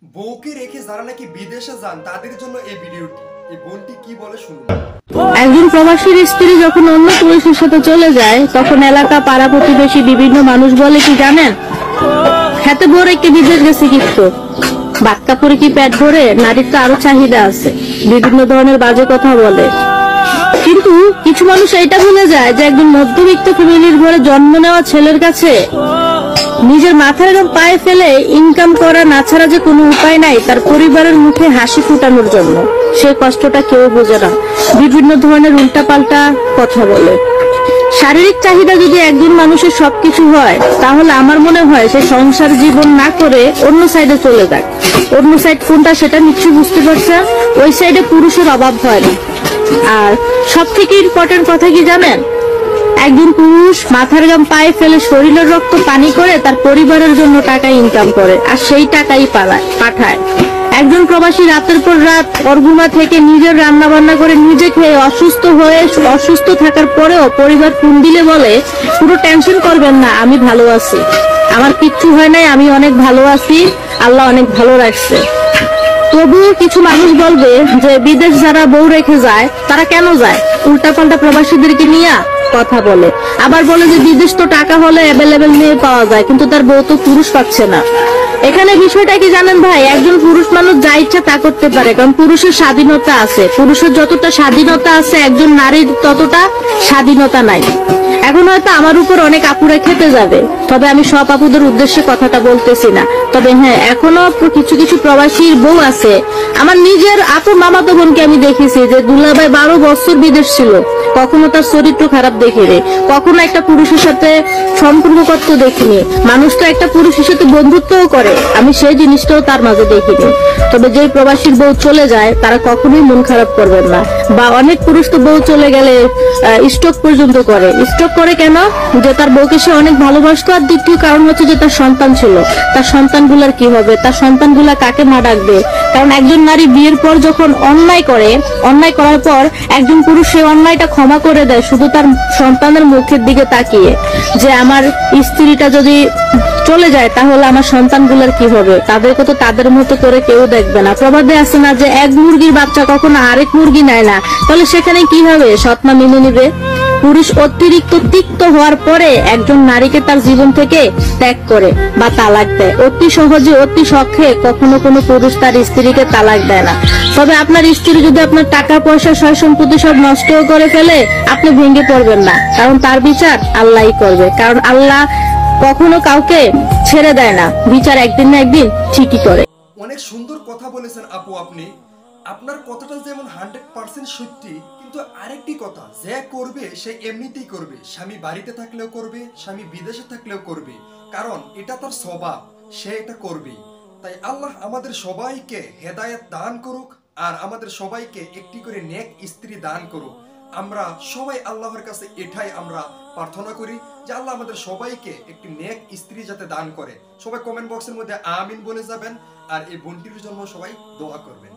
বউকে রেখে যারা নাকি বিদেশে যান তাদের জন্য এই ভিডিওটি। এই বোনটি কি বলে শুনুন। একজন প্রবাসীর স্ত্রী যখন অন্য পুরুষের সাথে চলে যায় তখন এলাকা পাড়া প্রতিবেশী বিভিন্ন মানুষ বলে কি জানেন, খেতে ভরে কি বিদেশ গেছে কিন্তু ভাত কাপড়ে কি পেট ভরে, নারীর তো আরো চাহিদা আছে, বিভিন্ন ধরনের বাজে কথা বলে। কিন্তু কিছু মানুষ এটা ভুলে যায় যে একজন মধ্যবিত্ত ফ্যামিলির ঘরে জন্ম নেওয়া ছেলের কাছে নিজের মাথার এবং পায়ে ফেলে ইনকাম করা না ছাড়া যে কোনো উপায় নাই তার পরিবারের মুখে হাসি ফুটানোর জন্য। সেই কষ্টটা কেউ বোঝে না, বিভিন্ন ধরনের উল্টাপাল্টা কথা বলে। শারীরিক চাহিদা যদি একজন মানুষের সবকিছু হয় তাহলে আমার মনে হয় সে সংসার জীবন না করে অন্য সাইডে চলে যাক। অন্য সাইড কোনটা সেটা নিশ্চয়ই বুঝতে পারছেন, ওই সাইডে পুরুষের অভাব হয় না। আর সব থেকে ইম্পর্টেন্ট কথা কি জানেন, একজন পুরুষ মাথার ঘাম পায়ে ফেলে শরীরের রক্ত পানি করে তার পরিবারের জন্য টাকা ইনকাম করে আর সেই টাকাই পাঠায়। একজন প্রবাসী রাতের পর রাত অর্গুমা থেকে নিজের রান্না বান্না করে নিজে খেয়ে অসুস্থ থাকার পরেও পরিবার ফোন দিলে বলে পুরো টেনশন করবেন না, আমি ভালো আছি, আমার কিচ্ছু হয় নাই, আমি অনেক ভালো আছি, আল্লাহ অনেক ভালো রাখছে। তবুও কিছু মানুষ বলবে যে বিদেশ যারা বউ রেখে যায় তারা কেন যায়, উল্টাপাল্টা প্রবাসীদেরকে নিয়ে কথা বলে। আবার বলে যে বিদেশ তো টাকা হলে অ্যাভেলেবেল মেয়ে পাওয়া যায়, কিন্তু তার বউ তো পুরুষ পাচ্ছে না। এখানে বিষয়টা কি জানেন ভাই, একজন পুরুষ মানুষ যা ইচ্ছা তা করতে পারে, কারণ পুরুষের স্বাধীনতা আছে। পুরুষের যতটা স্বাধীনতা আছে একজন নারীর ততটা স্বাধীনতা নাই। এখন হয়তো আমার উপর অনেক আপুরা খেতে যাবে, তবে আমি সব আপুদের উদ্দেশ্যে কথাটা বলতেছি না। তবে হ্যাঁ, এখনো কিছু কিছু প্রবাসীর বউ আছে। আমার নিজের আপু মামাতো বোনকে আমি দেখেছি যে দুলাভাই 12 বছর বিদেশ ছিল, কখনো তার চরিত্র খারাপ দেখিনি, কখনো একটা পুরুষের সাথে সম্পর্ক করতে দেখিনি। মানুষ তো একটা পুরুষের সাথে বন্ধুত্বও করে, আমি সেই জিনিসটাও তার মাঝে দেখিনি। তবে যে প্রবাসীর বউ চলে যায় তারা কখনোই মন খারাপ করবেন না। বা অনেক পুরুষ তো বউ চলে গেলে স্টক পর্যন্ত করে। স্টক করে কেন, যে তার বউকে সে অনেক ভালোবাসতো, আর দ্বিতীয় কারণ হচ্ছে যে তার সন্তান ছিল, তার সন্তানগুলার কি হবে, তার সন্তানগুলা কাকে মা ডাকবে। কারণ একজন নারী বিয়ের পর যখন অন্যায় করে, অন্যায় করার পর একজন পুরুষ সেই অন্যায়টা ক্ষমা করে দেয় শুধু তার সন্তানের মুখের দিকে তাকিয়ে, যে আমার স্ত্রীটা যদি চলে যায় তাহলে আমার সন্তানগুলার কি হবে, তাদেরকে তো তাদের মতো করে কেউ দেখবে না। প্রবাদে আছে না যে এক মুরগির বাচ্চা কখনো আরেক মুরগি নেয় না, তাহলে সেখানে কি হবে, সৎমা মেনে নিবে। পুরুষ অতিরিক্ত তিক্ত হওয়ার পরে একজন নারীকে তার জীবন থেকে ত্যাগ করে বা তালাক দেয়। অতি সহজে অতি শখে কখনো কোনো পুরুষ তার স্ত্রীকে তালাক দেয় না। তবে আপনার স্ত্রী যদি আপনার টাকা পয়সা সয় সম্পত্তি সব নষ্ট করে ফেলে আপনি ভেঙে পড়বেন না, কারণ তার বিচার আল্লাহই করবে। কারণ আল্লাহ কখনো কাউকে ছেড়ে দেয় না, বিচার একদিন না একদিন ঠিকই করে। অনেক সুন্দর কথা বলেছেন আপু আপনি। আপনার কথাটা যেমন 100% সত্যি, কিন্তু আরেকটি কথা, যে করবে সে এমনিতেই করবে। স্বামী বাড়িতে থাকলেও করবে, স্বামী বিদেশে থাকলেও করবে, কারণ এটা তার স্বভাব, সে এটা করবেই। তাই আল্লাহ আমাদের সবাইকে হেদায়েত দান করুক, আর আমাদের সবাইকে একটি করে নেক স্ত্রী দান করুক। আমরা সবাই আল্লাহর কাছে এটাই আমরা প্রার্থনা করি যে আল্লাহ আমাদের সবাইকে একটি নেক স্ত্রী যাতে দান করে। সবাই কমেন্ট বক্সের মধ্যে আমিন বলে যাবেন, আর এই বোনটির জন্য সবাই দোয়া করবেন।